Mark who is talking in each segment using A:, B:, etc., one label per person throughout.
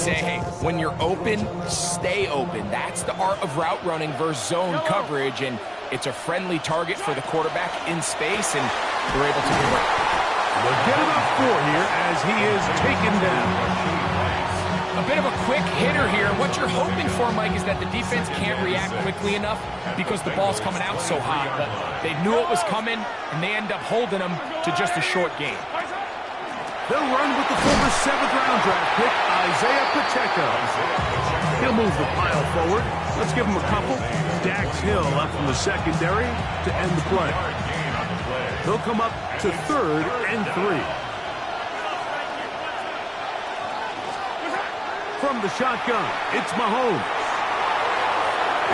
A: Say, hey, when you're open, stay open. That's the art of route running versus zone coverage, and it's a friendly target for the quarterback in space, and they're able to convert.
B: They'll get about 4 here as he is taken down.
A: A bit of a quick hitter here. What you're hoping for, Mike, is that the defense can't react quickly enough because the ball's coming out so hot. But they knew it was coming, and they end up holding them to just a short game.
B: They'll run with the former 7th-round draft pick, Isaiah Pacheco. He'll move the pile forward. Let's give him a couple. Dax Hill up from the secondary to end the play. He'll come up to 3rd and 3. From the shotgun, it's Mahomes.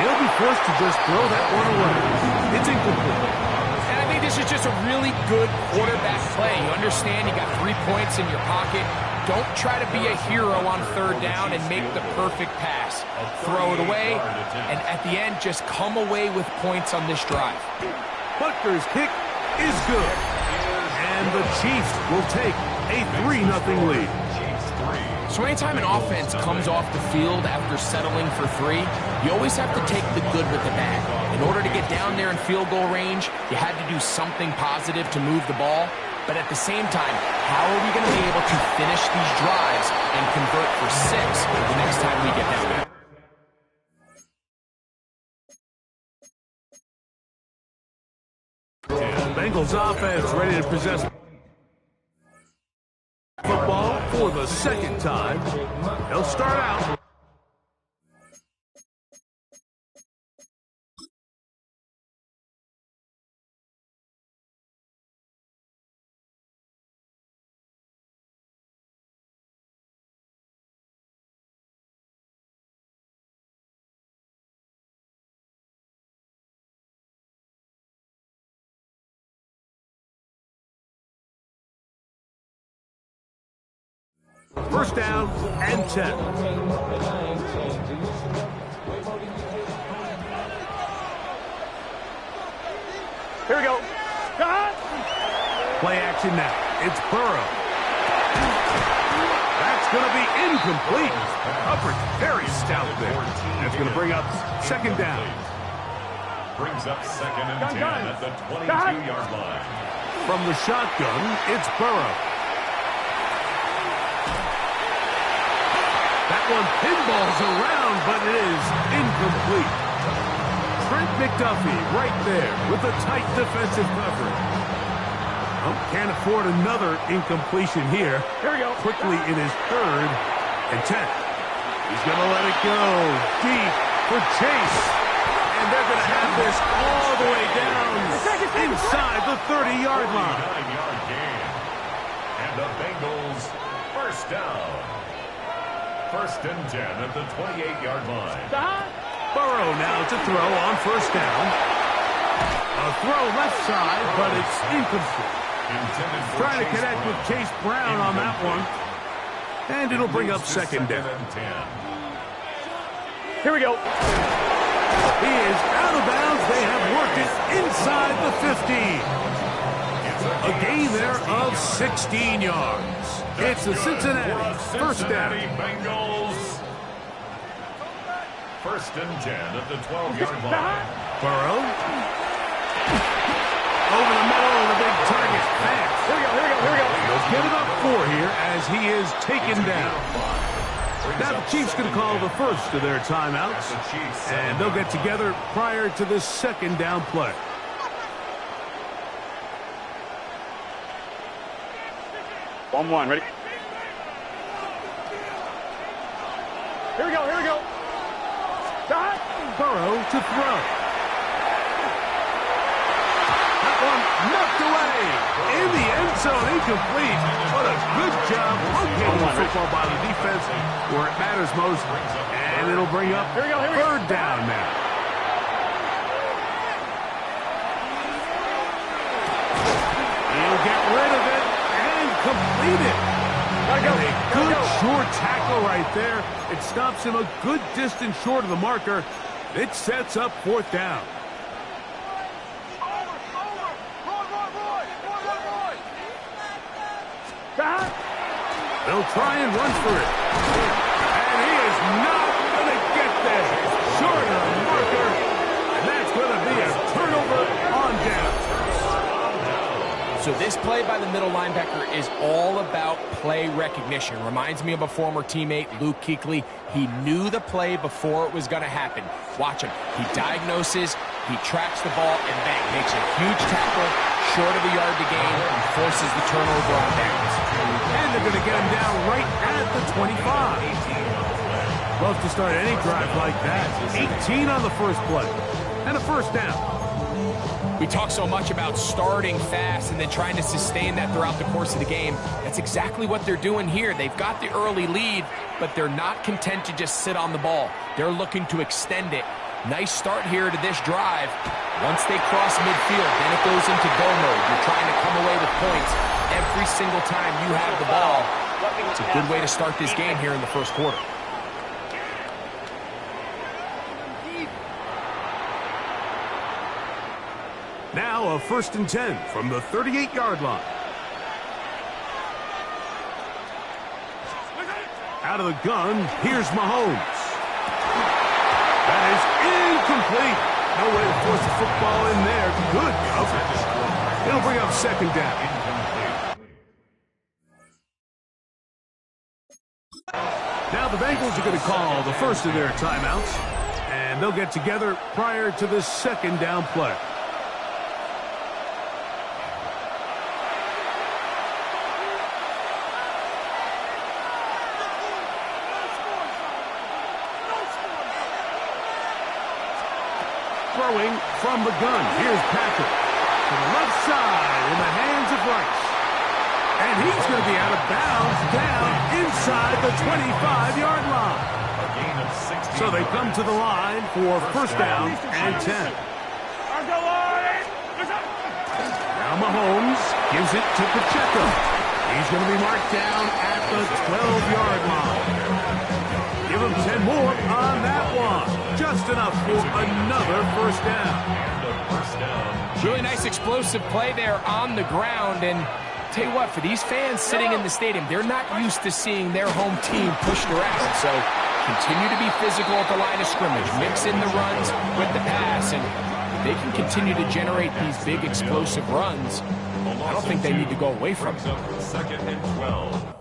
B: He'll be forced to just throw that one away. It's incomplete.
A: And I think this is just a really good quarterback play. You understand you got 3 points in your pocket. Don't try to be a hero on 3rd down and make the perfect pass. Throw it away, and at the end, just come away with points on this drive.
B: Butker's kick is good. And the Chiefs will take a 3-0 lead.
A: So anytime an offense comes off the field after settling for 3, you always have to take the good with the bad. In order to get down there in field goal range, you had to do something positive to move the ball. But at the same time, how are we going to be able to finish these drives and convert for 6 the next time we get down there?
B: Bengals offense ready to possess football for the 2nd time. They'll start out. First down and 10.
C: Here we go.
B: Play action now. It's Burrow. That's going to be incomplete. Hubbard very stout there. That's going to bring up 2nd down.
D: Brings up 2nd and 10 at the 22-yard line.
B: From the shotgun, it's Burrow. That one pinballs around, but it is incomplete. Trent McDuffie right there with a tight defensive coverage. Oh, can't afford another incompletion here.
C: Here we go.
B: Quickly in his 3rd and 10. He's going to let it go deep for Chase. And they're going to have this all the way down inside the 30-yard line.
D: 9-yard gain. And the Bengals first down. 1st and 10 at the 28-yard line.
B: Burrow now to throw on 1st down. A throw left side, but it's incomplete. Trying to connect with Chase Brown on that one. And it'll bring up 2nd down.
C: Here we go.
B: He is out of bounds. They have worked it inside the 50. A gain there of 16 yards. It's the Cincinnati first down.
D: Bengals. 1st and 10 at the 12-yard line.
B: Burrow. Over the middle of the big target. Fast.
C: Here we go.
B: They'll get about 4 here as he is taken down. Now the Chiefs can call the first of their timeouts. And they'll get together prior to this 2nd down play.
C: One, ready? Here we go.
B: Burrow to throw. That one knocked away. In the end zone, incomplete. What a good job locating the football by the defense where it matters most. And it'll bring up 3rd down now. He'll get rid of it and complete it. And a good short tackle right there. It stops him a good distance short of the marker. It sets up 4th down. They'll try and run for it. not going to get there. Short of the marker. And that's going to be a turnover on down.
A: So this play by the middle linebacker is all about play recognition. Reminds me of a former teammate, Luke Kuechly. He knew the play before it was going to happen. Watch him. He diagnoses, he tracks the ball, and bang, makes a huge tackle short of a yard to gain and forces the turnover on downs.
B: And they're going to get him down right at the 25. Love to start any drive like that. 18 on the first play. And a first down.
A: We talk so much about starting fast and then trying to sustain that throughout the course of the game. That's exactly what they're doing here. They've got the early lead, but they're not content to just sit on the ball. They're looking to extend it. Nice start here to this drive. Once they cross midfield, then it goes into go mode. You're trying to come away with points every single time you have the ball. It's a good way to start this game here in the first quarter.
B: Now a 1st and 10 from the 38-yard line. Out of the gun, here's Mahomes. That is incomplete. No way to force the football in there. Good coverage. It'll bring up 2nd down. Now the Bengals are going to call the first of their timeouts, and they'll get together prior to the 2nd down play. Throwing from the gun. Here's Patrick. To the left side in the hands of Rice. And he's going to be out of bounds down inside the 25-yard line. So they come to the line for 1st down and 10. Now Mahomes gives it to Pacheco. He's going to be marked down at the 12-yard line. Give him 10 more on that one. Just enough for another 1st down.
A: Really nice explosive play there on the ground. And tell you what, for these fans sitting in the stadium, they're not used to seeing their home team pushed around. So continue to be physical at the line of scrimmage. Mix in the runs with the pass. And they can continue to generate these big explosive runs. I don't think they need to go away from it.
D: 2nd and 12.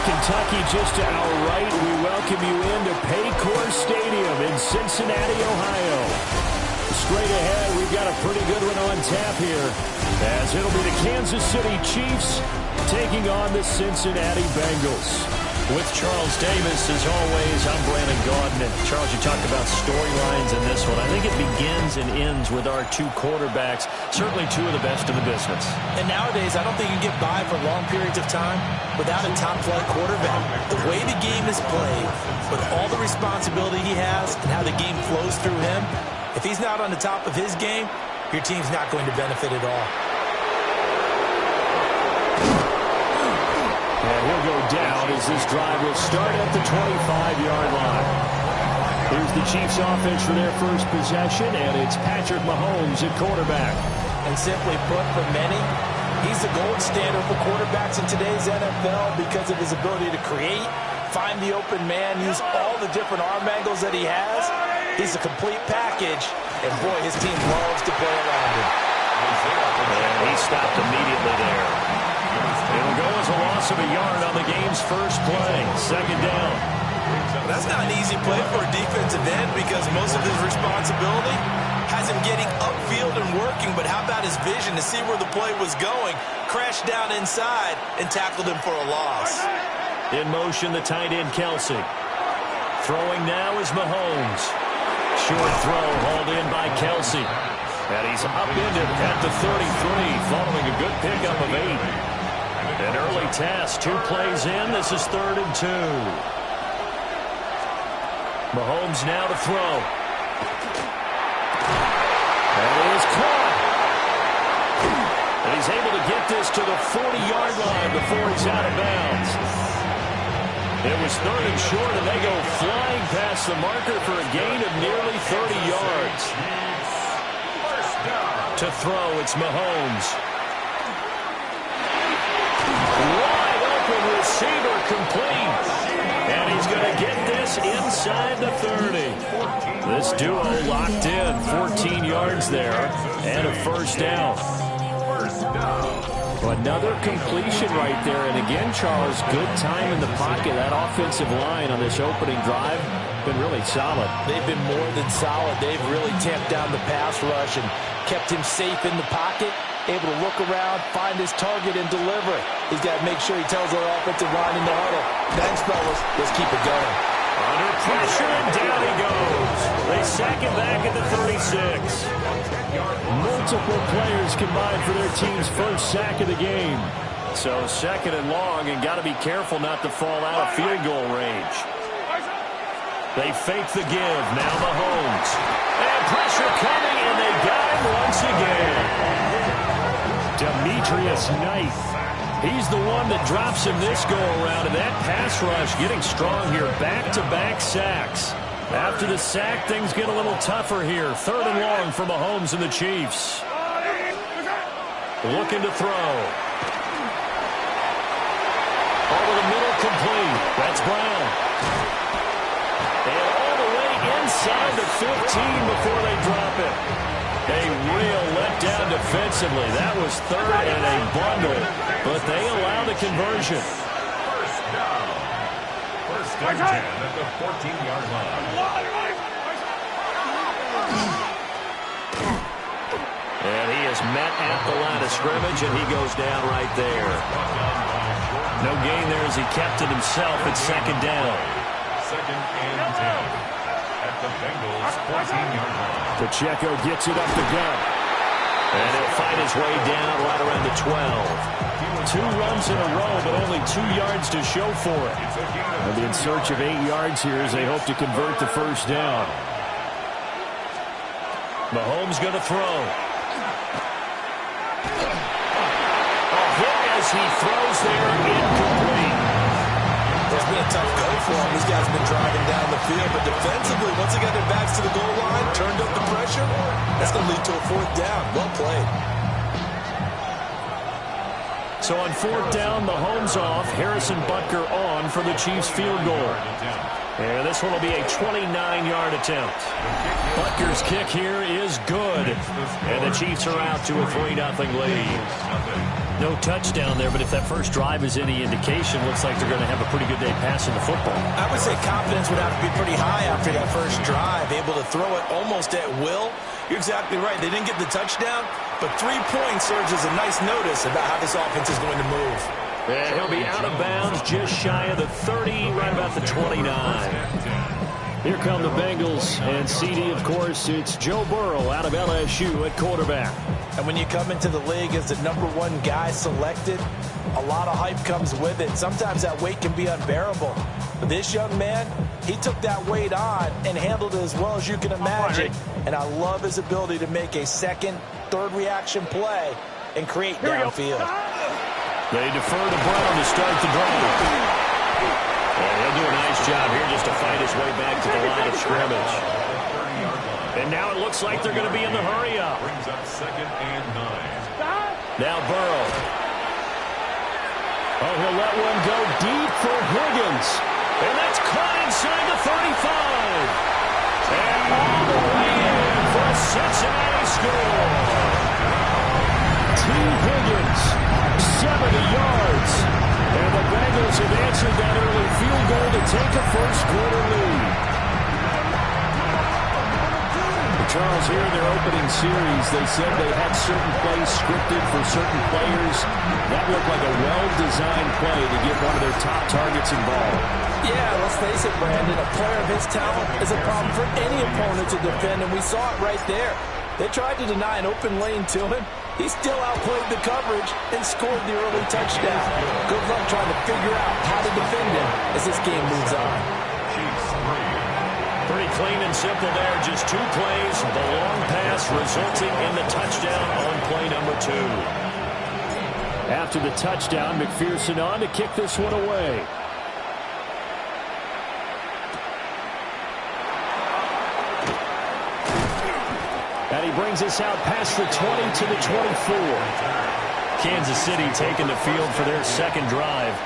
E: Kentucky just to our right. We welcome you into Paycor Stadium in Cincinnati, Ohio. Straight ahead, we've got a pretty good one on tap here, as it'll be the Kansas City Chiefs taking on the Cincinnati Bengals. With Charles Davis, as always, I'm Brandon Gaudin. And Charles, you talked about storylines in this one. I think it begins and ends with our two quarterbacks, certainly two of the best in the business.
F: And nowadays, I don't think you can get by for long periods of time without a top-flight quarterback. The way the game is played, with all the responsibility he has and how the game flows through him, if he's not on the top of his game, your team's not going to benefit at all.
E: And he'll go down as this drive will start at the 25-yard line. Here's the Chiefs offense for their first possession, and it's Patrick Mahomes at quarterback.
F: And simply put, for many, He's the gold standard for quarterbacks in today's NFL because of his ability to create, find the open man, use all the different arm angles that he has. He's a complete package, and boy, his team loves to play around him.
E: And he stopped immediately there. It'll go as a loss of a yard on the game's first play. Second down.
F: That's not an easy play for a defensive end because most of his responsibility has him getting upfield and working, but how about his vision to see where the play was going, crashed down inside, and tackled him for a loss.
E: In motion, the tight end, Kelsey. Throwing now is Mahomes. Short throw hauled in by Kelsey. And he's upended at the 33, following a good pickup of 8. An early task, 2 plays in. This is 3rd and 2. Mahomes now to throw. And it is caught. And he's able to get this to the 40-yard line before he's out of bounds. It was 3rd and short, and they go flying past the marker for a gain of nearly 30 yards. To throw, it's Mahomes. Wide open receiver complete. And he's going to get this inside the 30. This duo locked in, 14 yards there, and a first down. Another completion right there. And again, Charles, good time in the pocket. That offensive line on this opening drive been really solid.
F: They've been more than solid. They've really tamped down the pass rush and kept him safe in the pocket, able to look around, find his target, and deliver. He's got to make sure he tells our offensive line in the huddle, thanks, fellas, let's keep it going.
E: Under pressure, and down he goes. They sack him back at the 36. Multiple players combined for their team's first sack of the game. So 2nd and long, and got to be careful not to fall out of field goal range. They fake the give. Now Mahomes. And pressure coming, and they got him once again. Demetrius Knight. He's the one that drops him this go-around, and that pass rush getting strong here. Back-to-back sacks. After the sack, things get a little tougher here. 3rd and long for Mahomes and the Chiefs. Looking to throw. Over the middle, complete. That's Brown. And all the way inside the 15 before they drop it. A real letdown defensively. That was 3rd and a bundle, but they allow the conversion.
D: First down. 1st and 10 at the 14-yard line.
E: And he is met at the line of scrimmage, and he goes down right there. No gain there as he kept it himself at 2nd down.
D: 2nd and 10 at the Bengals' 14-yard line.
E: Pacheco gets it up the gut. And he'll find his way down right around the 12. 2 runs in a row, but only 2 yards to show for it. They'll be in search of 8 yards here as they hope to convert the first down. Mahomes going to throw. A hit as he throws there, incomplete.
F: It's been a tough go for him. These guys have been driving down the field, but defensively, once they got their backs to the goal line, turned up the pressure, that's going to lead to a 4th down. Well played.
E: So on 4th down, Mahomes off, Harrison Butker on for the Chiefs field goal. And this one will be a 29-yard attempt. Butker's kick here is good. And the Chiefs are out to a 3-0 lead. No touchdown there, but if that first drive is any indication, looks like they're going to have a pretty good day passing the football.
F: I would say confidence would have to be pretty high after that first drive, able to throw it almost at will. You're exactly right. They didn't get the touchdown, but 3 points serves as a nice notice about how this offense is going to move.
E: And he'll be out of bounds just shy of the 30, right about the 29. Here come the Bengals, and CD, of course, it's Joe Burrow out of LSU at quarterback.
F: And when you come into the league as the #1 guy selected, a lot of hype comes with it. Sometimes that weight can be unbearable. But this young man, he took that weight on and handled it as well as you can imagine. And I love his ability to make a 2nd, 3rd reaction play and create downfield.
E: They defer to Brown to start the drive. And he'll do a nice job here just to fight his way back to the line of scrimmage. And now it looks like they're going to be in the hurry up.
D: Brings up 2nd and 9.
E: Now Burrow. Oh, he'll let one go deep for Higgins. And that's caught inside the 35. And all the way in for a Cincinnati score. T. Higgins, 70 yards. And the Bengals have answered that early field goal to take a first-quarter lead. Charles, here in their opening series, they said they had certain plays scripted for certain players. That looked like a well-designed play to get one of their top targets involved.
F: Yeah, let's face it, Brandon. A player of his talent is a problem for any opponent to defend, and we saw it right there. They tried to deny an open lane to him. He still outplayed the coverage and scored the early touchdown. Good luck trying to figure out how to defend him as this game moves on.
E: Pretty clean and simple there. Just 2 plays. The long pass resulting in the touchdown on play number 2. After the touchdown, McPherson on to kick this one away. And he brings us out past the 20 to the 24. Kansas City taking the field for their second drive.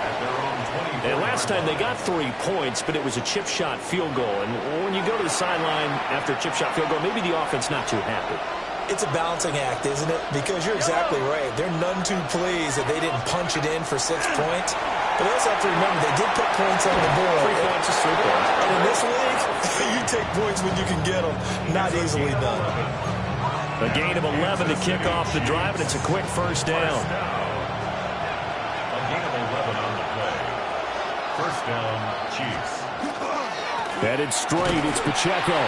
E: And last time they got 3 points, but it was a chip shot field goal. And when you go to the sideline after a chip shot field goal, maybe the offense not too happy.
F: It's a balancing act, isn't it? Because you're exactly right. They're none too pleased that they didn't punch it in for 6 points. But they also have to remember they did put points on the board.
E: 3 points is 3 points.
F: And in this league, you take points when you can get them. Not easily done.
E: A gain of 11 to kick off the drive, and it's a quick first down.
D: First down, Chiefs.
E: Headed straight, it's Pacheco.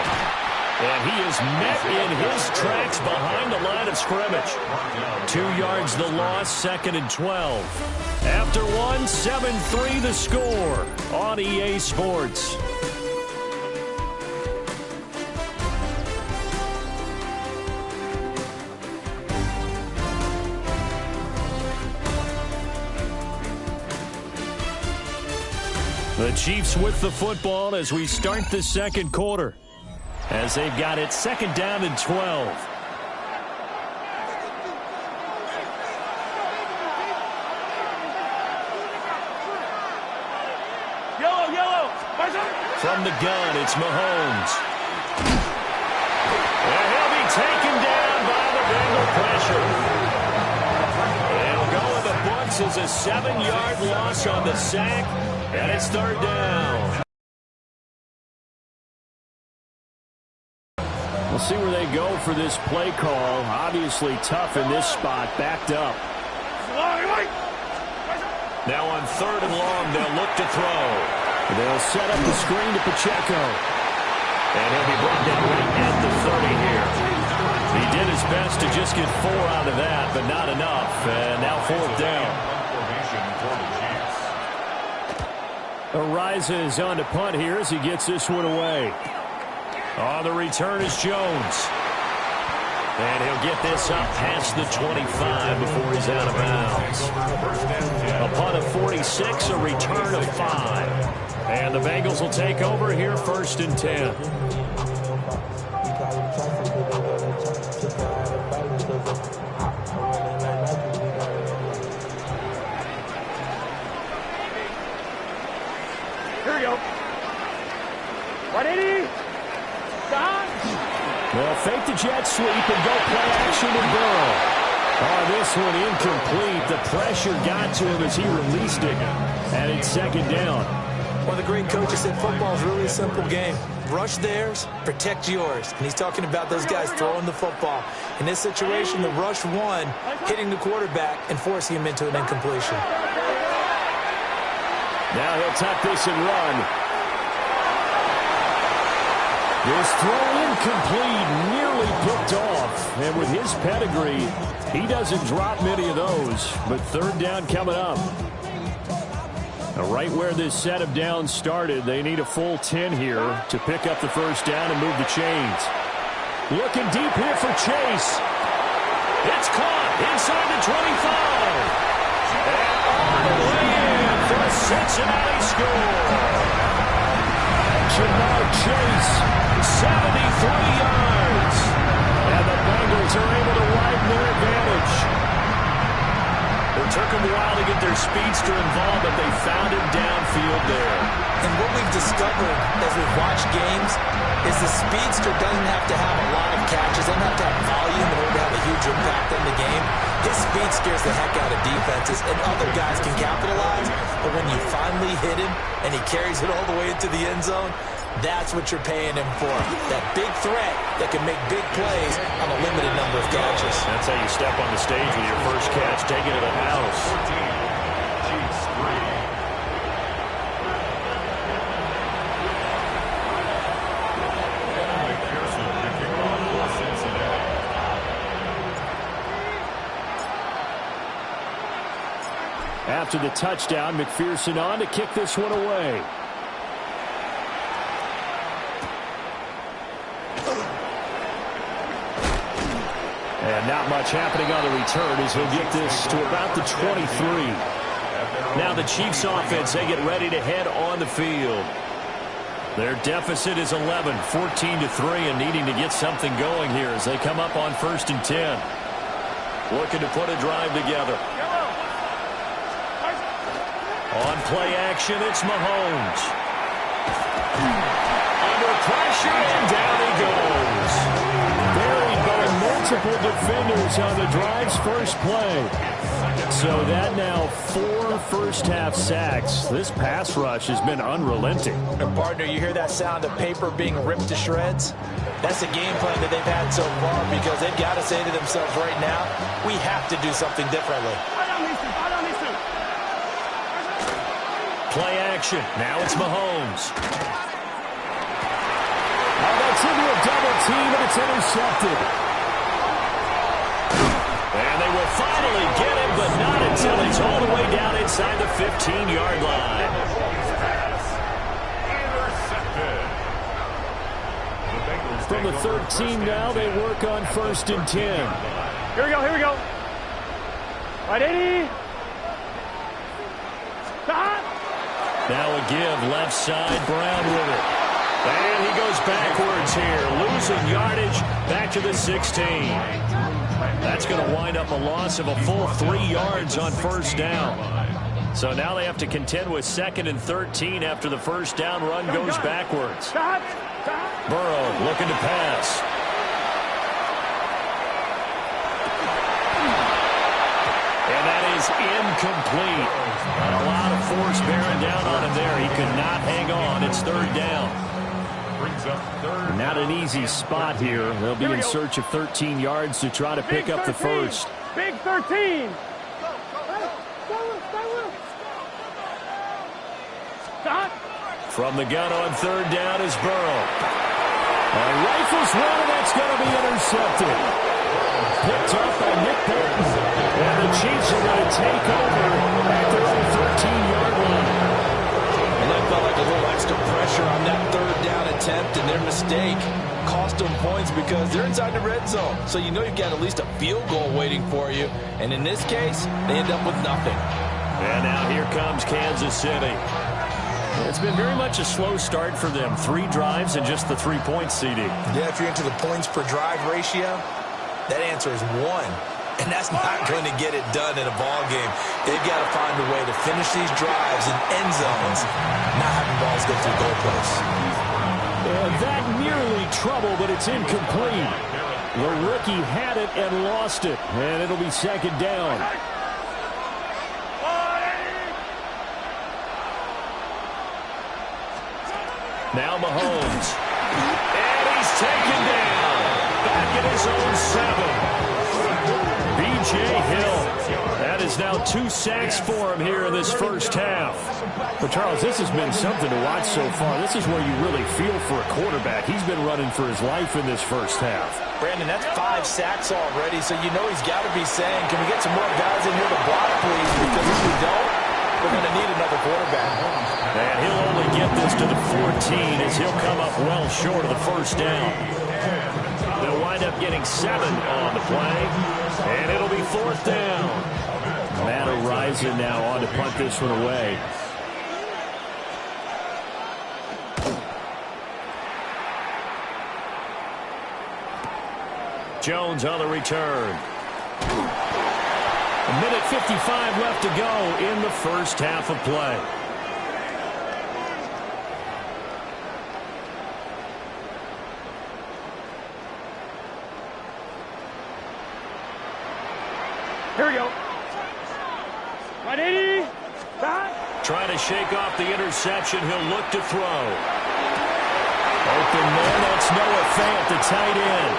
E: And he is met in his tracks behind the line of scrimmage. 2 yards the loss, 2nd and 12. After 1, 7-3 the score on EA Sports. The Chiefs with the football as we start the second quarter. As they've got it 2nd down and 12.
C: Yellow.
E: From the gun, it's Mahomes. And he'll be taken down by the Bengal pressure. It'll go in the books as a 7-yard loss on the sack. And it's 3rd down. We'll see where they go for this play call. Obviously tough in this spot, backed up. Now on 3rd and long, they'll look to throw. They'll set up the screen to Pacheco. And he'll be brought down right at the 30 here. He did his best to just get 4 out of that, but not enough. And now 4th down. Arises on to punt here as he gets this one away. On the return is Jones. And he'll get this up past the 25 before he's out of bounds. A punt of 46, a return of 5. And the Bengals will take over here 1st and 10.
C: Here we go. 180.
E: They'll fake the jet sweep and go play action with Burrow. Oh, this one incomplete. The pressure got to him as he released it. And it's 2nd down.
F: One of the great coaches said football is really a simple game. Rush theirs, protect yours. And he's talking about those guys throwing the football. In this situation, the rush one, hitting the quarterback and forcing him into an incompletion.
E: Now he'll tuck this and run. This throw incomplete, nearly picked off. And with his pedigree, he doesn't drop many of those. But 3rd down coming up. Now right where this set of downs started, they need a full 10 here to pick up the 1st down and move the chains. Looking deep here for Chase. It's caught inside the 25. And all the way in for a Cincinnati score. Jamar Chase, 73 yards. And the Bengals are able to widen their advantage. them a while to get their speedster involved, but they found him downfield there.
F: And what we've discovered as we've watched games is the speedster doesn't have to have a lot of catches, doesn't have to have volume in order to have a huge impact on the game. His speed scares the heck out of defenses, and other guys can capitalize, but when you finally hit him and he carries it all the way into the end zone, that's what you're paying him for. That big threat that can make big plays on a limited number of catches.
E: That's how you step on the stage with your first catch, take it to the house.
D: 14, Chiefs 3. McPherson to kick off for Cincinnati.
E: After the touchdown, McPherson on to kick this one away. And not much happening on the return as he'll get this to about the 23. Now the Chiefs offense, they get ready to head on the field. Their deficit is 11, 14-3, and needing to get something going here as they come up on 1st and 10. Looking to put a drive together. On play action, it's Mahomes. Under pressure, and down he goes. Buried by multiple defenders on the drive's first play. So that now 4 first-half sacks. This pass rush has been unrelenting.
F: And partner, you hear that sound of paper being ripped to shreds? That's the game plan that they've had so far, because they've got to say to themselves right now, we have to do something differently.
E: Play action. Now it's Mahomes. That's into a double team, and it's intercepted. And they will finally get him, but not until he's all the way down inside the 15-yard line.
D: Intercepted.
E: From the 13 now, they work on 1st and 10.
C: Here we go, here we go. Right, 80. Stop.
E: Now a give, left side, Brown with it. And he goes backwards here, losing yardage back to the 16. That's going to wind up a loss of a full 3 yards on 1st down. So now they have to contend with 2nd and 13 after the 1st down run goes backwards. Burrow looking to pass. And that is incomplete. A lot of force bearing down on him there. He could not hang on. It's 3rd down.
D: Brings up 3rd.
E: Not an easy spot here. They'll be in search of 13 yards to try to pick up the first.
C: Big 13. Stop.
E: From the gun on 3rd down is Burrow. And rifles one, and that's going to be intercepted. Picked up by Nick Bolton. And the Chiefs are going to take over at their own 13-yard line.
F: And that felt like a little extra pressure on that 3rd down attempt, and their mistake cost them points because they're inside the red zone. So you know you've got at least a field goal waiting for you. And in this case, they end up with nothing.
E: And now here comes Kansas City. It's been very much a slow start for them. 3 drives and just the 3-point CD.
F: Yeah, if you're into the points per drive ratio, that answer is 1. And that's not going to get it done in a ball game. They've got to find a way to finish these drives in end zones, not having balls go through goalposts.
E: And that nearly trouble, but it's incomplete. The rookie had it and lost it. And it'll be 2nd down. Now Mahomes. And he's taken down. Back at his own 7. B.J. Hill. That is now 2 sacks for him here in this first half. But, Charles, this has been something to watch so far. This is where you really feel for a quarterback. He's been running for his life in this first half.
F: Brandon, that's 5 sacks already, so you know he's got to be saying, can we get some more guys in here to block, please? Because if we don't, we're going to need another quarterback.
E: And he'll only get this to the 14 as he'll come up well short of the 1st down. They'll wind up getting 7 on the play, and it'll be 4th down. Matt Araiza now on to punt this one away. Jones on the return. A minute 55 left to go in the first half of play.
C: Here we go. 180.
E: Trying to shake off the interception. He'll look to throw. Open man, that's Noah Fant, the tight end.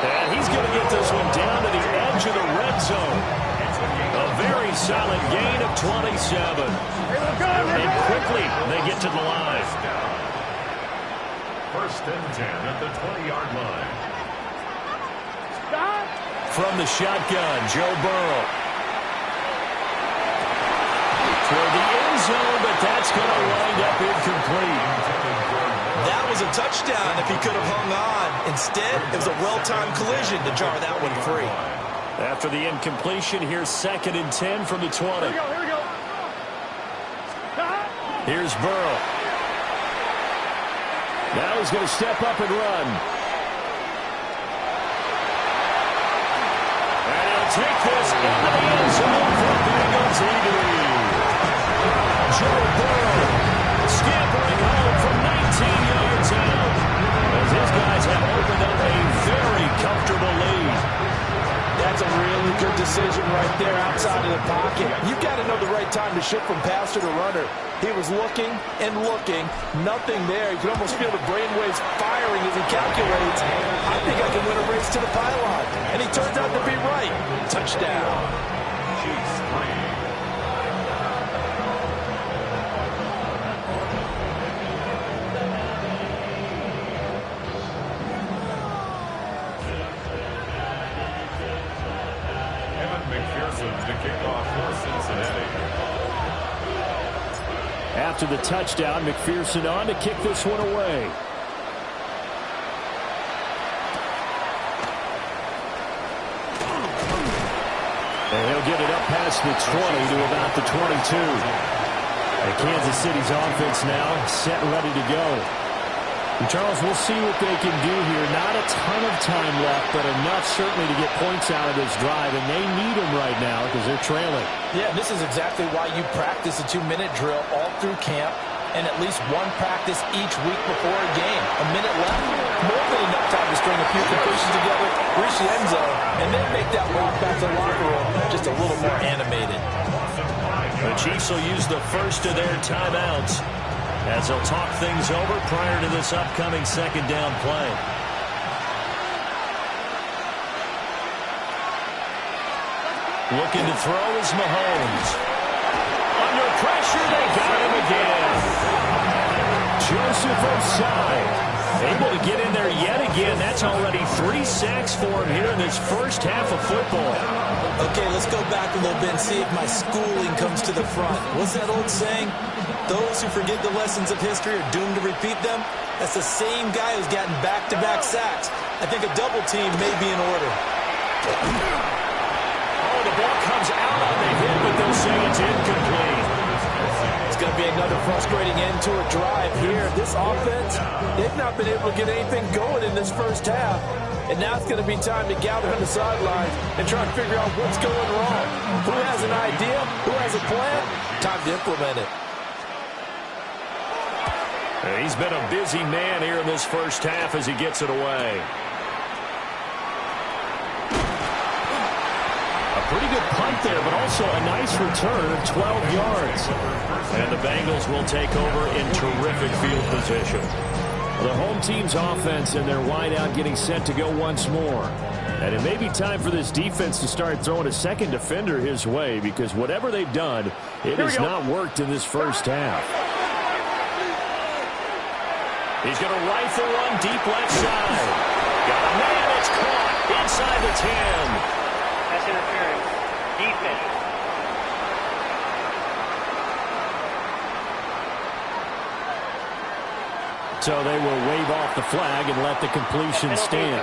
E: And he's going to get this one down to the edge of the red zone. A very solid gain of 27. And quickly they get to the line.
D: First and 10 at the 20-yard line.
E: From the shotgun, Joe Burrow. Toward the end zone, but that's going to wind up incomplete.
F: That was a touchdown if he could have hung on. Instead, it was a well-timed collision to jar that one free.
E: After the incompletion, here's 2nd and 10 from the 20.
C: Here we go.
E: Here's Burrow. Now he's going to step up and run. And he'll take this into the end zone for Bengal TD. Joe Burrow scampering home from 19 yards out as his guys have opened up a very comfortable lead.
F: That's a really good decision right there outside of the pocket. You've got to know the right time to shift from passer to runner. He was looking and looking, nothing there. You can almost feel the brainwaves firing as he calculates. I think I can win a race to the pylon. And he turns out to be right. Touchdown.
D: To kick off for Cincinnati.
E: After the touchdown, McPherson on to kick this one away. And he'll get it up past the 20 to about the 22. And Kansas City's offense now set and ready to go. And Charles, we'll see what they can do here. Not a ton of time left, but enough certainly to get points out of this drive, and they need them right now because they're trailing.
F: Yeah, this is exactly why you practice a 2-minute drill all through camp and at least one practice each week before a game. A minute left, more than enough time to string a few completions together, reach the end zone, and then make that walk back to the locker room just a little more animated.
E: The Chiefs will use the first of their timeouts as they'll talk things over prior to this upcoming 2nd down play. Looking to throw is Mahomes. Under pressure, they got him again. Joseph Osai able to get in there yet again. That's already 3 sacks for him here in this first half of football.
F: Okay, let's go back a little bit and see if my schooling comes to the front. What's that old saying? Those who forget the lessons of history are doomed to repeat them. That's the same guy who's gotten back-to-back sacks. I think a double team may be in order.
E: Oh, the ball comes out on the hit, but they'll say it's incomplete.
F: It's going to be another frustrating end to a drive here. This offense, they've not been able to get anything going in this first half. And now it's going to be time to gather on the sidelines and try and figure out what's going wrong. Who has an idea? Who has a plan? Time to implement it.
E: He's been a busy man here in this first half as he gets it away. A pretty good punt there, but also a nice return of 12 yards. And the Bengals will take over in terrific field position. The home team's offense and their wideout getting set to go once more. And it may be time for this defense to start throwing a second defender his way, because whatever they've done, it has not worked in this first half. He's going to rifle one deep left side. Got a man, it's caught inside the 10.
C: That's interference. Defense.
E: So they will wave off the flag and let the completion stand.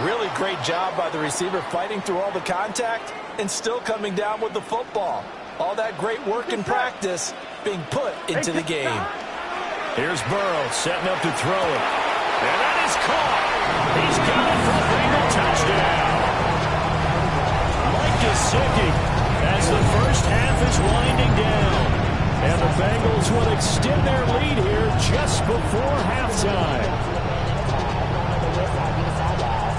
F: Really great job by the receiver fighting through all the contact and still coming down with the football. All that great work in practice being put into the game.
E: Here's Burrow setting up to throw it. And that is caught. He's got it for a Bengal touchdown. Mike Gesicki Bengals will extend their lead here just before halftime.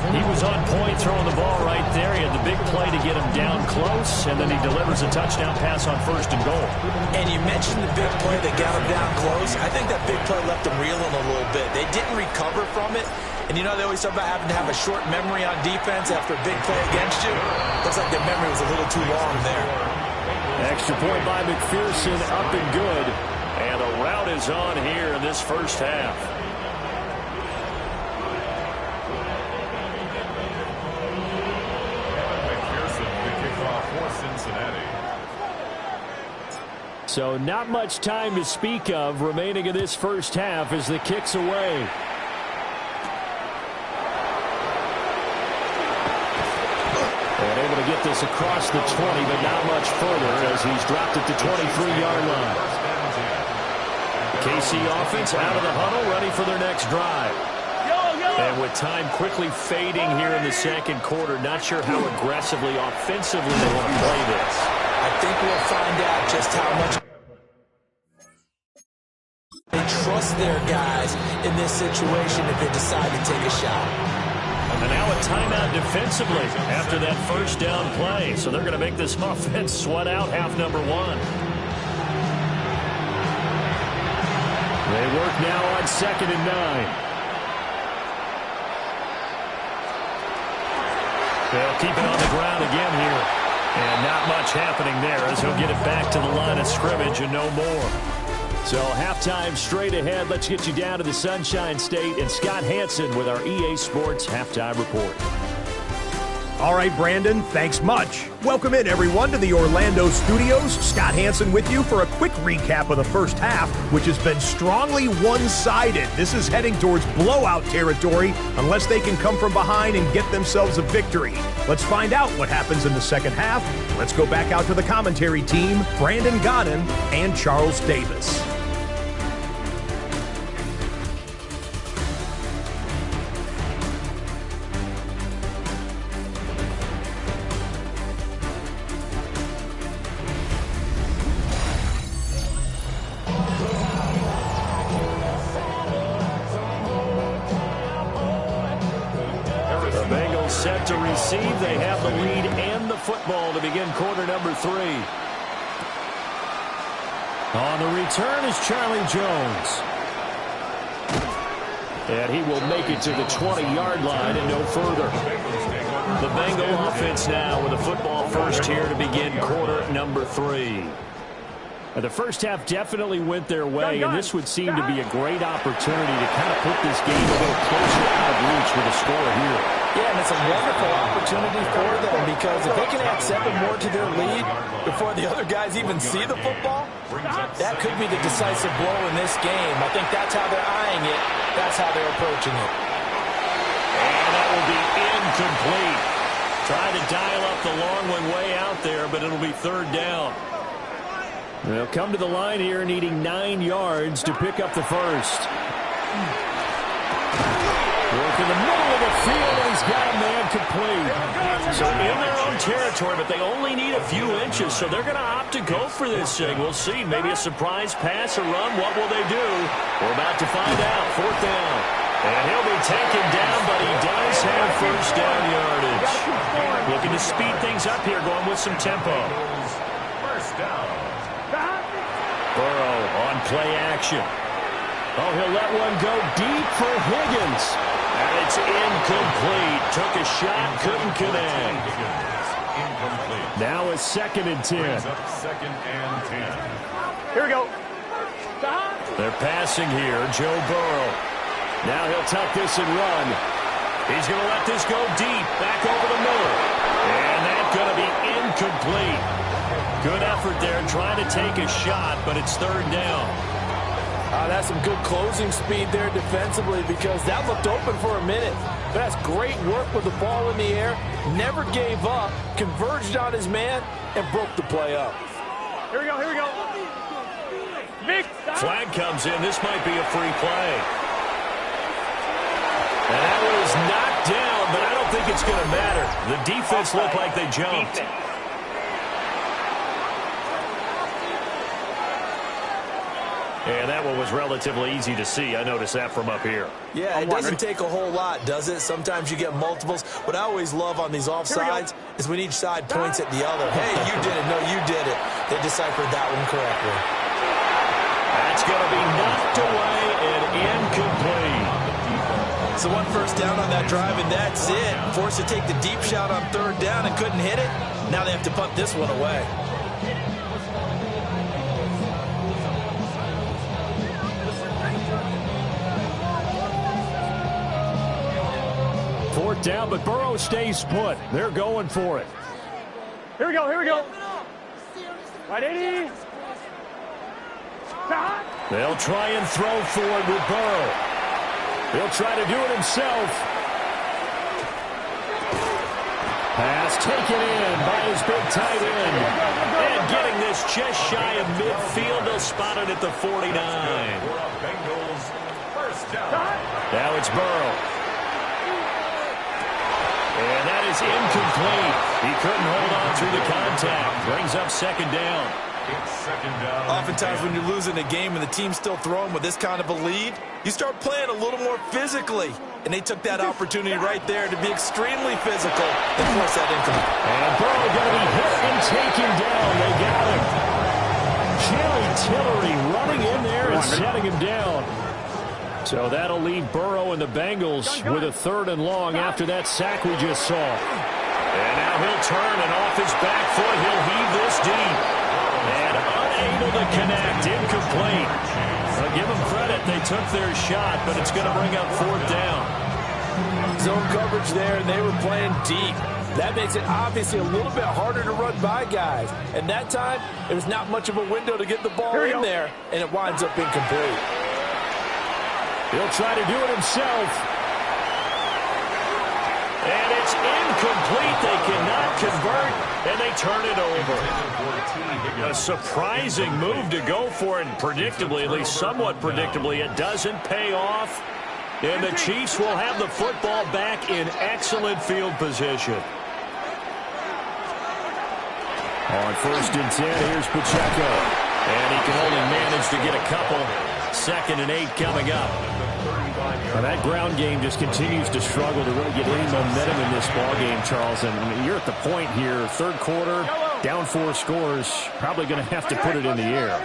E: He was on point throwing the ball right there. He had the big play to get him down close, and then he delivers a touchdown pass on 1st and goal.
F: And you mentioned the big play that got him down close. I think that big play left him reeling a little bit. They didn't recover from it. And you know they always talk about having to have a short memory on defense after a big play against you. Looks like their memory was a little too long there.
E: Extra point by McPherson, up and good. And a rout is on here in this first half. So not much time to speak of remaining in this first half as the kick's away. And able to get this across the 20, but not much further as he's dropped it to 23-yard line. KC offense out of the huddle, ready for their next drive. And with time quickly fading here in the second quarter, not sure how aggressively, offensively they want to play this.
F: I think we'll find out just how much they trust their guys in this situation if they decide to take a shot.
E: And now a timeout defensively after that first down play. So they're going to make this offense sweat out half number one. They work now on 2nd and 9. They'll keep it on the ground again here. And not much happening there as he'll get it back to the line of scrimmage and no more. So halftime straight ahead. Let's get you down to the Sunshine State and Scott Hanson with our EA Sports Halftime Report.
G: All right, Brandon, thanks much. Welcome in, everyone, to the Orlando studios. Scott Hanson with you for a quick recap of the first half, which has been strongly one-sided. This is heading towards blowout territory unless they can come from behind and get themselves a victory. Let's find out what happens in the second half. Let's go back out to the commentary team, Brandon Godden and Charles Davis.
E: Set to receive. They have the lead and the football to begin quarter number 3. On the return is Charlie Jones. And he will make it to the 20-yard line and no further. The Bengal offense now with a football first here to begin quarter number 3. The first half definitely went their way, and this would seem to be a great opportunity to kind of put this game a little closer out of reach with a score here.
F: Yeah, and it's a wonderful opportunity for them because if they can add 7 more to their lead before the other guys even see the football, that could be the decisive blow in this game. I think that's how they're eyeing it. That's how they're approaching it.
E: And that will be incomplete. Trying to dial up the long one way out there, but it'll be 3rd down. They'll come to the line here needing 9 yards to pick up the first. Work in the middle of the field, and he's got a man complete. So in their own territory, but they only need a few inches, so they're going to opt to go for this thing. We'll see. Maybe a surprise pass or run. What will they do? We're about to find out. 4th down. And he'll be taken down, but he does have first down yardage. Looking to speed things up here, going with some tempo.
D: First down.
E: Burrow on play action. Oh, he'll let one go deep for Higgins. And it's incomplete. Took a shot, couldn't connect. Now it's 2nd and 10.
D: 2nd and 10.
C: Here we go.
E: They're passing here. Joe Burrow. Now he'll tuck this and run. He's going to let this go deep. Back over the middle. And that's going to be incomplete. Good effort there trying to take a shot, but it's 3rd down.
F: That's some good closing speed there defensively because that looked open for a minute. But that's great work with the ball in the air. Never gave up, converged on his man, and broke the play up.
C: Here we go, here we go. Vic,
E: Flag comes in. This might be a free play. And that was knocked down, but I don't think it's going to matter. The defense looked like they jumped. And that one was relatively easy to see. I noticed that from up here.
F: Yeah, it doesn't take a whole lot, does it? Sometimes you get multiples. What I always love on these offsides is when each side points at the other. Hey, you did it. No, you did it. They deciphered that one correctly.
E: That's going to be knocked away and incomplete.
F: So one first down on that drive, and that's it. Forced to take the deep shot on third down and couldn't hit it. Now they have to punt this one away.
E: Fourth down, but Burrow stays put. They're going for it.
C: Here we go, here we go. Right, 80.
E: They'll try and throw for it with Burrow. He'll try to do it himself. Pass taken in by his big tight end. And getting this just shy of midfield. They'll spot it at the 49. Now it's Burrow. And that is incomplete. He couldn't hold on through the contact. Brings up second down.
F: Oftentimes when you're losing a game and the team's still throwing with this kind of a lead, you start playing a little more physically. And they took that opportunity right there to be extremely physical and force that incomplete.
E: And Burrow going to be hit and taken down. They got him. Jerry Tillery running in there and setting him down. So that'll leave Burrow and the Bengals with a 3rd and long after that sack we just saw. And now he'll turn, and off his back foot, he'll heave this deep. And unable to connect, incomplete. I'll give them credit, they took their shot, but it's going to bring up 4th down.
F: Zone coverage there, and they were playing deep. That makes it obviously a little bit harder to run by guys. And that time, there was not much of a window to get the ball in there, and it winds up incomplete.
E: He'll try to do it himself. And it's incomplete. They cannot convert, and they turn it over. A surprising move to go for it, and predictably, at least somewhat predictably, it doesn't pay off. And the Chiefs will have the football back in excellent field position. On 1st and 10, here's Pacheco. And he can only manage to get a couple. 2nd and 8 coming up. Now that ground game just continues to struggle to really get any momentum in this ball game, Charles. And you're at the point here, 3rd quarter, down 4 scores, probably going to have to put it in the air.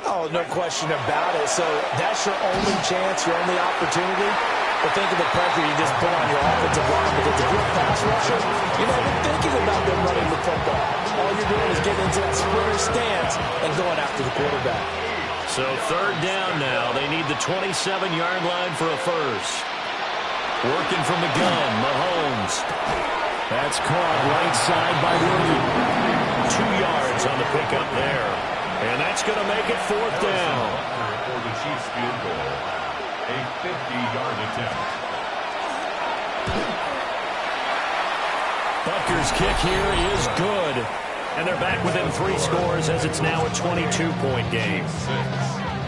F: Oh, no question about it. So that's your only chance, your only opportunity. But think of the pressure you just put on your offensive line because if you're a pass rusher, you're not even thinking about them running the football. All you're doing is getting into that sprinter stance and going after the quarterback.
E: So 3rd down now. They need the 27-yard line for a first. Working from the gun, Mahomes. That's caught right side by Williams. 2 yards on the pickup there. And that's going to make it 4th down.
D: For the Chiefs field goal, a 50-yard attempt.
E: Butker's kick here is good. And they're back within 3 scores as it's now a 22-point game.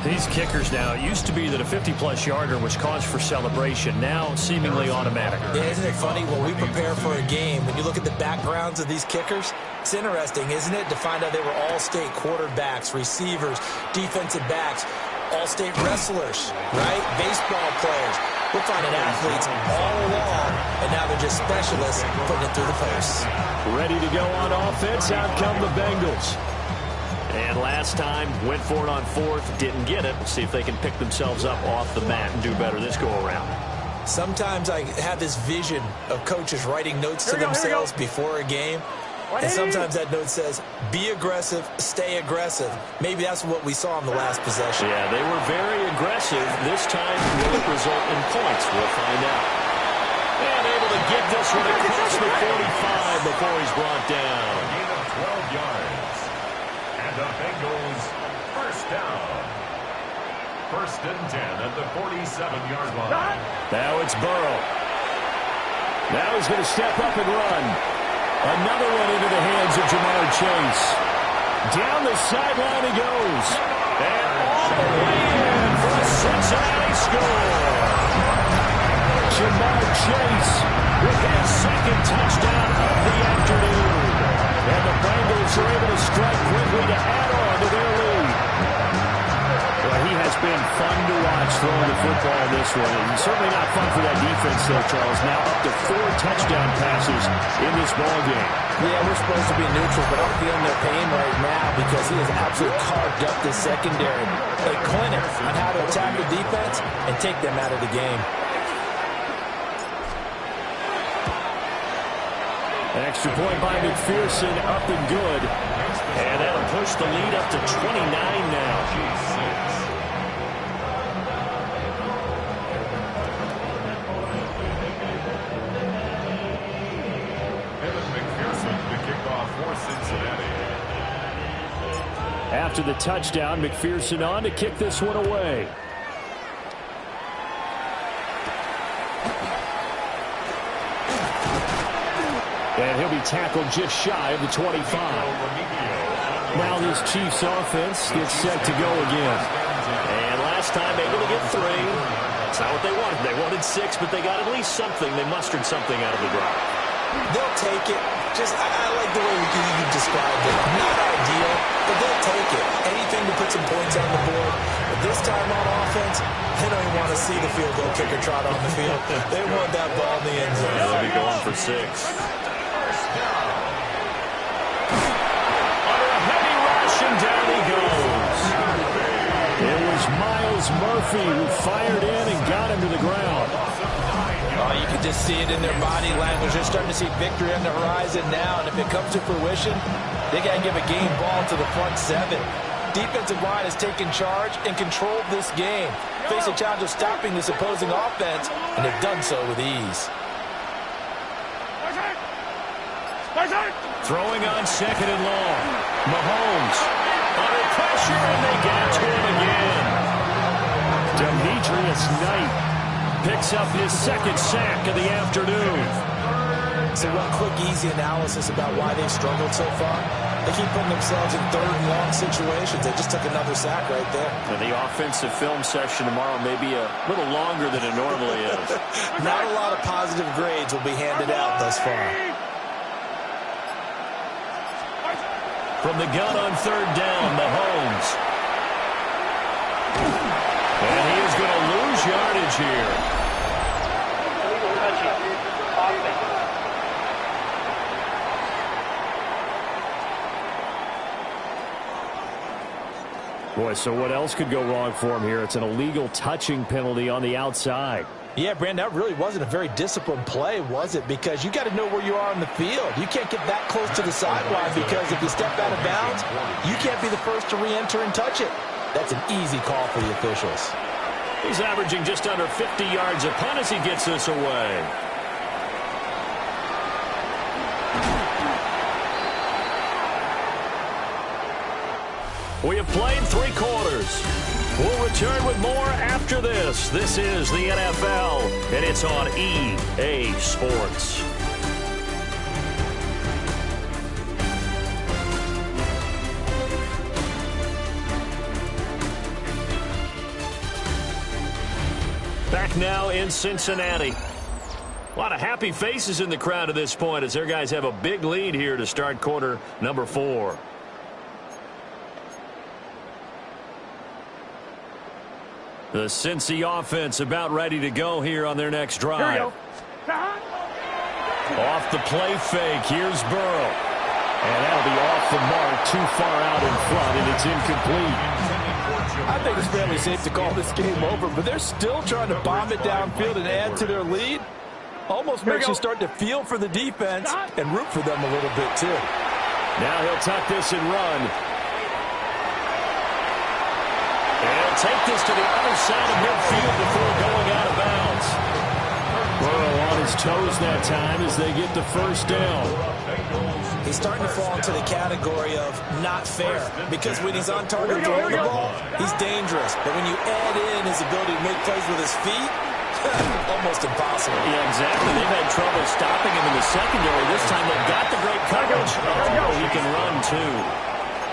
E: These kickers now, it used to be that a 50-plus yarder was cause for celebration. Now, seemingly automatic.
F: Yeah, isn't it funny when we prepare for a game, when you look at the backgrounds of these kickers, it's interesting, isn't it, to find out they were all-state quarterbacks, receivers, defensive backs, all-state wrestlers, right? Baseball players. We're finding athletes all along, and now they're just specialists putting it through the posts.
E: Ready to go on offense, out come the Bengals. And last time, went for it on 4th, didn't get it. See if they can pick themselves up off the mat and do better this go-around.
F: Sometimes I have this vision of coaches writing notes to themselves before a game. And sometimes that note says, be aggressive, stay aggressive. Maybe that's what we saw in the last possession.
E: Yeah, they were very aggressive. This time will it result in points? We'll find out. And able to get this one across the 45 before he's brought down.
D: A gain of 12 yards. And the Bengals first down. 1st and 10 at the 47-yard line.
E: Now it's Burrow. Now he's going to step up and run. Another one into the hands of Jamar Chase. Down the sideline he goes. And all the way in for a Cincinnati score. Jamar Chase with his 2nd touchdown of the afternoon. And the Bengals are able to strike quickly to add on to their lead. Well, he had been fun to watch throwing the football in this one. And certainly not fun for that defense, though, Charles. Now up to 4 touchdown passes in this ball game.
F: Yeah, we're supposed to be neutral, but I'm feeling their pain right now because he has absolutely carved up the secondary. A clinic on how to attack the defense and take them out of the game.
E: An extra point by McPherson, up and good. And that'll push the lead up to 29 now.
D: Evan McPherson to kick off for Cincinnati.
E: After the touchdown, McPherson on to kick this one away. And he'll be tackled just shy of the 25. Now this Chiefs offense gets set to go again. And last time able to get 3. That's not what they wanted. They wanted 6, but they got at least something. They mustered something out of the drive.
F: They'll take it. I like the way you described it. Not ideal, but they'll take it. Anything to put some points on the board. But this time on offense, they don't even want to see the field goal kicker trot on the field. They want that ball in the end zone.
E: They'll be going for 6. And down he goes. It was Myles Murphy who fired in and got him to the ground.
F: Oh, you can just see it in their body language. They're starting to see victory on the horizon now, and if it comes to fruition, they got to give a game ball to the front 7. Defensive line has taken charge and controlled this game. Face a challenge of stopping this opposing offense, and they've done so with ease.
E: Throwing on 2nd and long. Mahomes under pressure, and they get to him again. Demetrius Knight picks up his 2nd sack of the afternoon.
F: So one quick, easy analysis about why they've struggled so far. They keep putting themselves in 3rd and long situations. They just took another sack right there.
E: And the offensive film session tomorrow may be a little longer than it normally is.
F: Not a lot of positive grades will be handed out thus far.
E: From the gun on 3rd down, Mahomes. And he is going to lose yardage here. Boy, so what else could go wrong for him here? It's an illegal touching penalty on the outside.
F: Yeah, Brandon, that really wasn't a very disciplined play, was it? Because you got to know where you are on the field. You can't get that close to the sideline because if you step out of bounds, you can't be the first to re-enter and touch it. That's an easy call for the officials.
E: He's averaging just under 50 yards a punt as he gets this away. We have played 3 quarters. We'll return with more after this. This is the NFL, and it's on EA Sports. Back now in Cincinnati. A lot of happy faces in the crowd at this point as their guys have a big lead here to start quarter number 4. The Cincy offense about ready to go here on their next drive. Off the play fake, here's Burrow. And that'll be off the mark, too far out in front, and it's incomplete.
F: I think it's fairly safe to call this game over, but they're still trying to bomb it downfield and add to their lead. Almost makes you start to feel for the defense and root for them a little bit, too.
E: Now he'll tuck this and run. And take this to the other side of midfield before going out of bounds. Burrow on his toes that time as they get the first down.
F: He's starting to fall into the category of not fair because when he's on target throwing the ball, he's dangerous. But when you add in his ability to make plays with his feet, almost impossible.
E: Yeah, exactly. They've had trouble stopping him in the secondary. This time they've got the great coverage. Oh, he can run, too.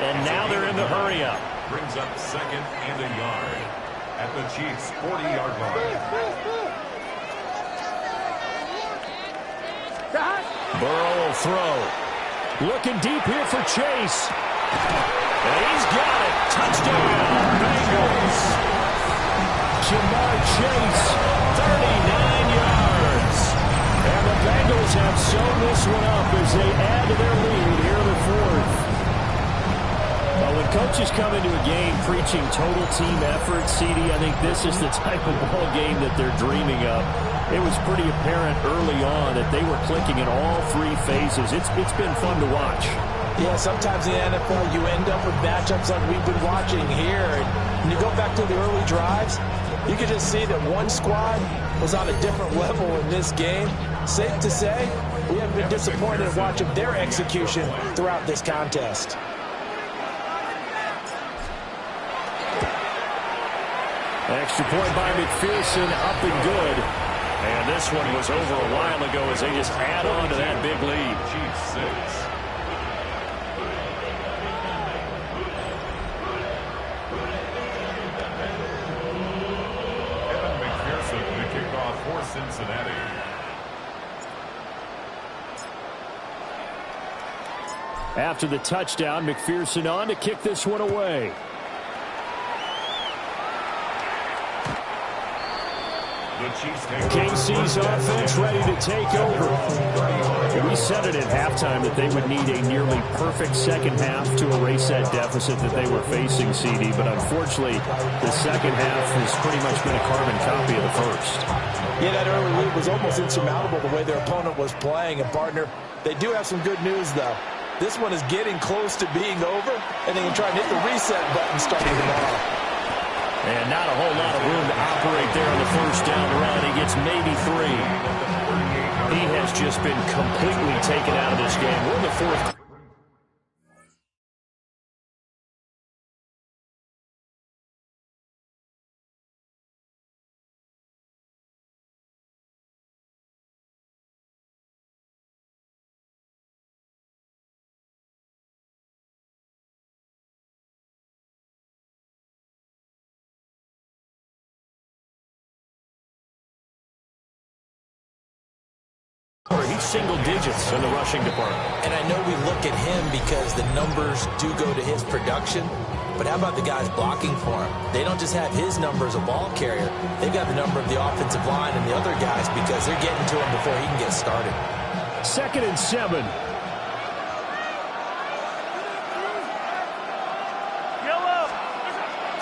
E: And now they're in the hurry-up.
D: Brings up 2nd and a yard at the Chiefs' 40-yard line.
E: Burrow will throw. Looking deep here for Chase. And he's got it. Touchdown, Bengals. Ja'Marr Chase, 39 yards. And the Bengals have sewn this one up as they add to their lead here in the fourth. Well, when coaches come into a game preaching total team effort, CD, I think this is the type of ball game that they're dreaming of. It was pretty apparent early on that they were clicking in all three phases. It's been fun to watch.
F: Yeah, sometimes in the NFL you end up with matchups like we've been watching here. And when you go back to the early drives, you can just see that one squad was on a different level in this game. Safe to say, we haven't been disappointed in watching their execution throughout this contest.
E: Extra point by McPherson, up and good. And this one was over a while ago as they just add on to that big lead.
D: Chiefs 6. Evan McPherson, the kickoff for Cincinnati.
E: After the touchdown, McPherson on to kick this one away. KC's offense ready to take over. We said it at halftime that they would need a nearly perfect second half to erase that deficit that they were facing, CD, but unfortunately the second half has pretty much been a carbon copy of the first.
F: Yeah, that early lead was almost insurmountable the way their opponent was playing. And, partner, they do have some good news, though. This one is getting close to being over, and they can try and hit the reset button starting tomorrow.
E: And not a whole lot of room to operate there on the first down run. He gets maybe 3. He has just been completely taken out of this game. We're in the fourth. He's single digits in the rushing department.
F: And I know we look at him because the numbers do go to his production, but how about the guys blocking for him? They don't just have his number as a ball carrier. They've got the number of the offensive line and the other guys because they're getting to him before he can get started.
E: 2nd and 7.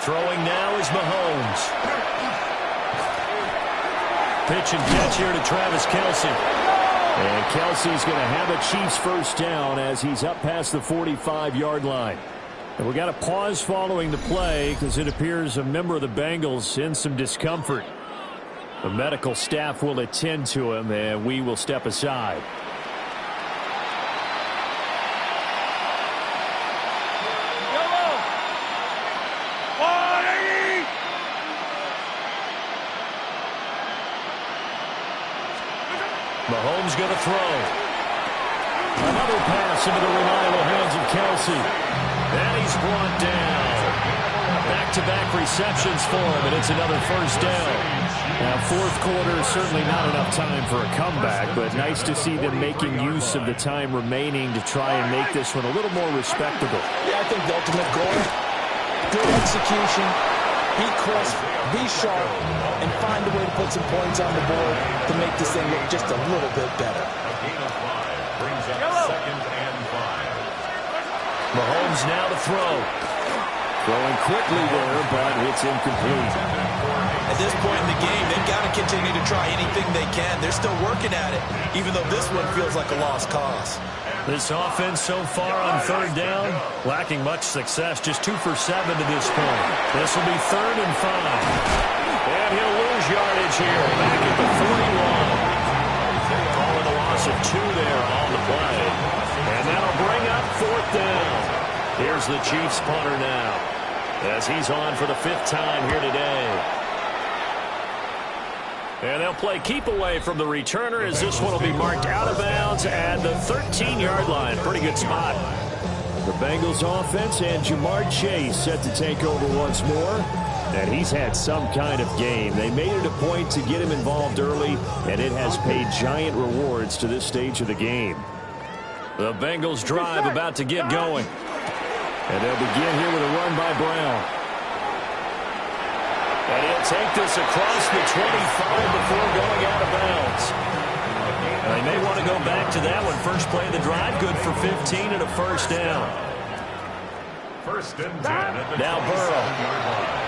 E: Throwing now is Mahomes. Pitch and catch here to Travis Kelce. And Kelsey's going to have a Chiefs first down as he's up past the 45-yard line. And we got a pause following the play because it appears a member of the Bengals in some discomfort. The medical staff will attend to him, and we will step aside. Mahomes going to throw. Another pass into the reliable hands of Kelce. And he's brought down. Back-to-back receptions for him, and it's another first down. Now, fourth quarter, certainly not enough time for a comeback, but nice to see them making use of the time remaining to try and make this one a little more respectable.
F: Yeah, I think the ultimate goal, good execution, be crisp, be sharp, and find a way to put some points on the board to make this thing look just a little bit better.
D: A gain of 5 brings up 2nd and 5.
E: Mahomes now to throw. Throwing quickly there, but it's incomplete.
F: At this point in the game, they've got to continue to try anything they can. They're still working at it, even though this one feels like a lost cause.
E: This offense so far on 3rd down, lacking much success, just 2 for 7 to this point. This will be 3rd and 5. And he'll lose yardage here, back at the 41. Calling a loss of 2 there on the play. And that'll bring up 4th down. Here's the Chiefs punter now, as he's on for the 5th time here today. And they'll play keep away from the returner as this one will be marked out of bounds at the 13-yard line. Pretty good spot. The Bengals offense and Ja'Marr Chase set to take over once more. And he's had some kind of game. They made it a point to get him involved early, and it has paid giant rewards to this stage of the game. The Bengals drive about to get going. And they'll begin here with a run by Brown. And he'll take this across the 25 before going out of bounds. They may want to go back to that one. First play of the drive, good for 15 and a first down.
D: First and 10 at the
E: now Burrow.
D: 27-yard line.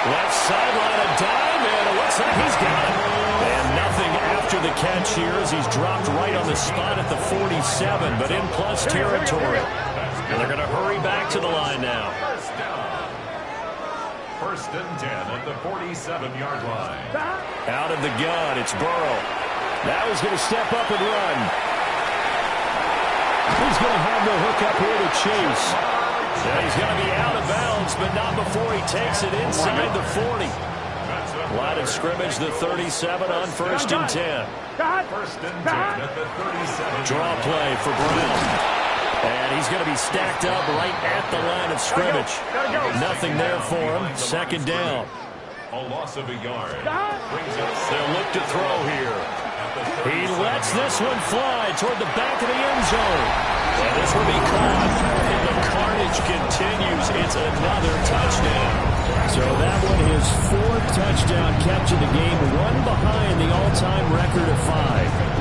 E: Left sideline, a dime, and it looks like he's got it. And nothing after the catch here as he's dropped right on the spot at the 47, but in plus territory. And they're going to hurry back to the line now.
D: First down. First and 10 at the 47-yard line.
E: Out of the gun, it's Burrow. Now he's going to step up and run. He's going to have the hook up here to Chase. Yeah, he's going to be out of bounds, but not before he takes it inside the 40. Line of scrimmage, the 37 on first and 10.
D: First and 10 at the 37.
E: Draw play for Brown. And he's going to be stacked up right at the line of scrimmage. Nothing there for him. Second down.
D: A loss of a yard.
E: They'll look to throw here. He lets this one fly toward the back of the end zone. And this will be caught. And the carnage continues. It's another touchdown. So that one is 4th touchdown catch in the game. One behind the all-time record of 5.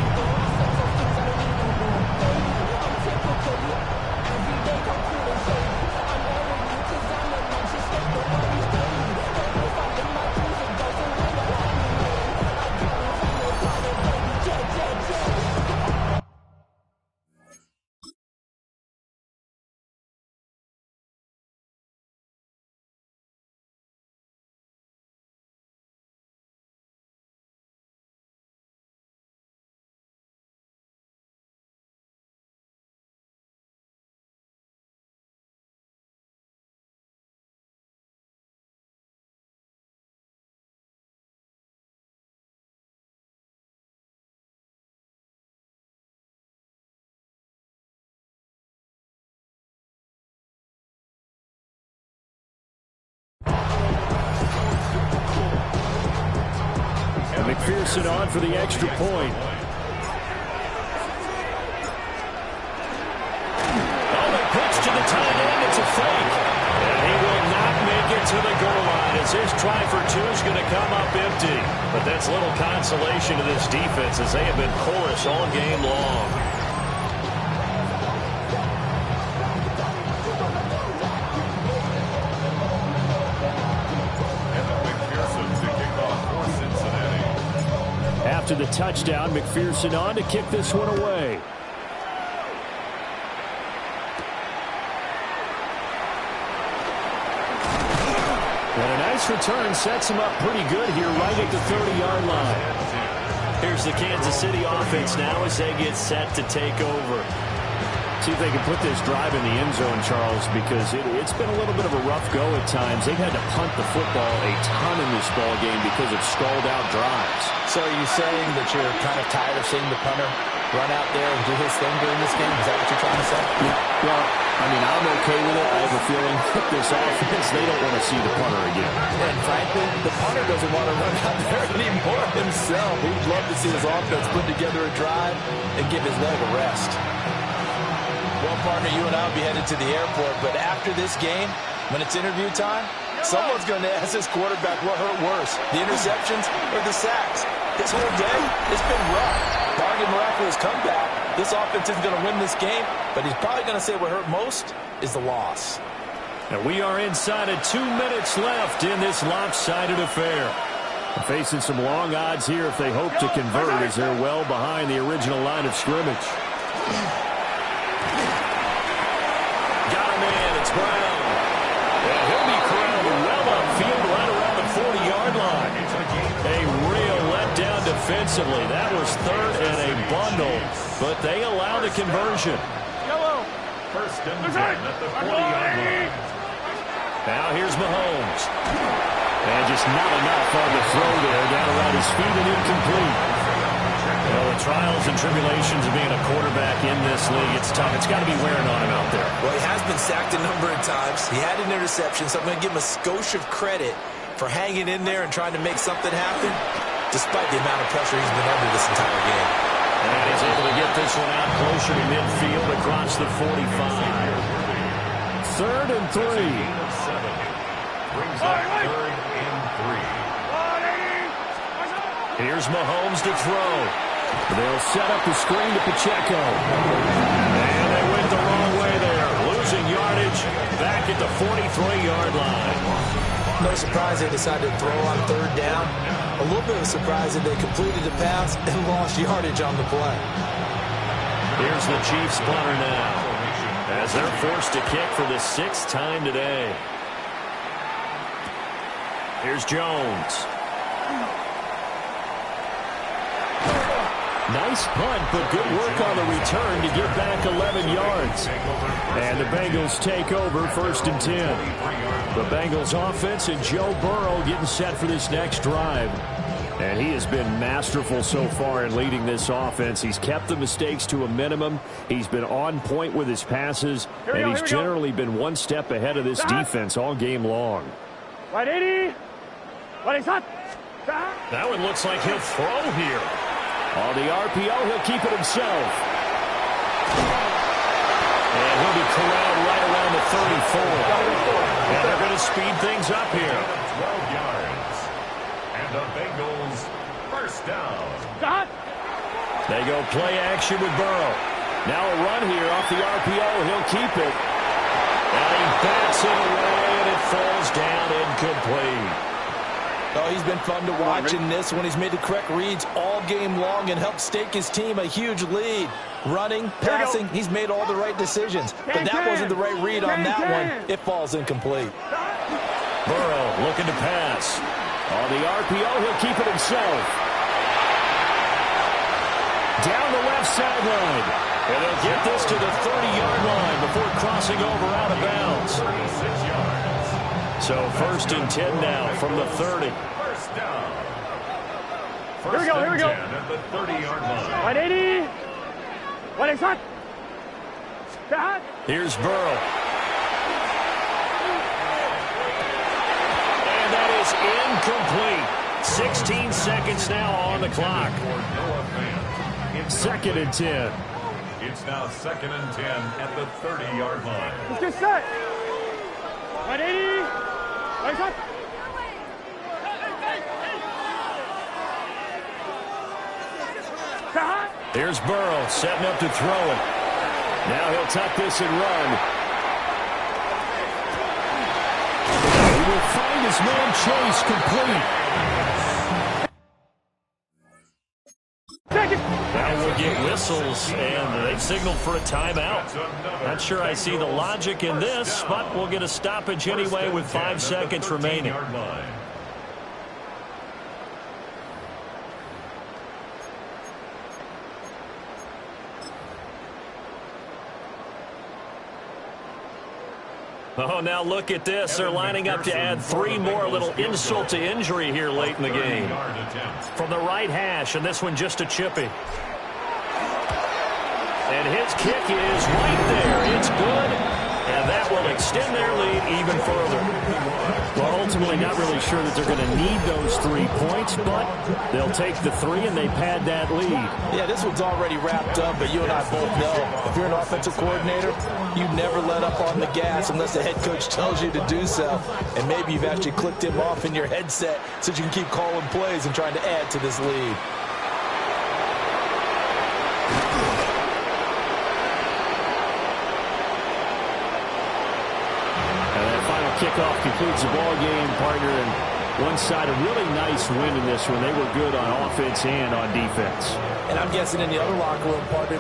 E: McPherson on for the extra point. Oh, the pitch to the tight end. It's a fake. And he will not make it to the goal line as his try for 2 is going to come up empty. But that's little consolation to this defense as they have been porous all game long. After the touchdown, McPherson on to kick this one away. And a nice return sets him up pretty good here right at the 30-yard line. Here's the Kansas City offense now as they get set to take over. See if they can put this drive in the end zone, Charles, because it's been a little bit of a rough go at times. They've had to punt the football a ton in this ball game because of stalled-out drives.
F: So are you saying that you're kind of tired of seeing the punter run out there and do his thing during this game? Is that what you're trying to say?
E: Yeah. Well, I mean, I'm okay with it. I have a feeling that this offense, they don't want to see the punter again.
F: And frankly, the punter doesn't want to run out there anymore himself. He'd love to see his offense put together a drive and give his leg a rest. Well, partner, you and I will be headed to the airport, but after this game, when it's interview time, someone's going to ask this quarterback what hurt worse, the interceptions or the sacks. This whole day, it's been rough. Barring a miraculous comeback, this offense isn't going to win this game, but he's probably going to say what hurt most is the loss.
E: And we are inside of 2 minutes left in this lopsided affair. Facing some long odds here if they hope to convert as they're well behind the original line of scrimmage. Got him in. It's Brown. And he'll be crowned well upfield right around the 40-yard line. A real letdown defensively. That was 3rd and a bundle, but they allow the conversion.
D: First and 10 at the 40-yard line.
E: Now here's Mahomes. And just not enough on the throw there. Down around his feet and incomplete. Well, the trials and tribulations of being a quarterback in this league, it's tough. It's got to be wearing on him out there.
F: Well, he has been sacked a number of times. He had an interception, so I'm going to give him a skosh of credit for hanging in there and trying to make something happen, despite the amount of pressure he's been under this entire game.
E: And he's able to get this one out closer to midfield across the 45. 3rd and 3.
D: brings up 3rd and 3.
E: Here's Mahomes to throw. They'll set up the screen to Pacheco. And they went the wrong way there. Losing yardage back at the 43-yard line.
F: No surprise they decided to throw on 3rd down. A little bit of a surprise that they completed the pass and lost yardage on the play.
E: Here's the Chiefs punter now, as they're forced to kick for the 6th time today. Here's Jones. Nice punt, but good work on the return to get back 11 yards. And the Bengals take over 1st and 10. The Bengals offense and Joe Burrow getting set for this next drive. And he has been masterful so far in leading this offense. He's kept the mistakes to a minimum. He's been on point with his passes. And he's generally been one step ahead of this defense all game long.
C: Right 80. What is that?
E: That one looks like he'll throw here. On the RPO, he'll keep it himself. And he'll be corralled right around the 34. And they're going to speed things up here.
D: 12 yards. And the Bengals 1st down.
E: They go play action with Burrow. Now a run here off the RPO. He'll keep it. And he bats it away, and it falls down incomplete.
F: Oh, he's been fun to watch in this one. He's made the correct reads all game long and helped stake his team a huge lead. Running, passing, he's made all the right decisions. But that wasn't the right read on that one. It falls incomplete.
E: Burrow looking to pass. On the RPO, he'll keep it himself. Down the left sideline. And they'll get this to the 30-yard line before crossing over out of bounds.
D: 36 yards.
E: So 1st and 10 now from the 30.
D: 1st down.
C: Here we go, here we go.
D: At the 30-yard line.
C: 180. What is that?
E: Here's Burrow. And that is incomplete. 16 seconds now on the clock. 2nd and 10.
D: It's now 2nd and 10 at the 30-yard line.
C: Let's get set. 180. What is that?
E: Here's Burrow setting up to throw it. Now he'll tuck this and run. He will find his man Chase complete. Now we'll get whistles, and they've signaled for a timeout. Not sure I see the logic in this, but we'll get a stoppage anyway with 5 seconds remaining. Oh, now look at this. They're lining up to add 3 more, a little insult to injury here late in the game. From the right hash, and this one just a chippy. And his kick is right there. It's good, and that will extend their lead even further. Well, ultimately not really sure that they're going to need those 3 points, but they'll take the 3 and they pad that lead.
F: Yeah, this one's already wrapped up, but you and I both know if you're an offensive coordinator, you never let up on the gas unless the head coach tells you to do so. And maybe you've actually clicked him off in your headset so you can keep calling plays and trying to add to this lead.
E: Kickoff concludes the ball game, partner, and one side a really nice win in this one. They were good on offense and on defense.
F: And I'm guessing in the other locker room, partner,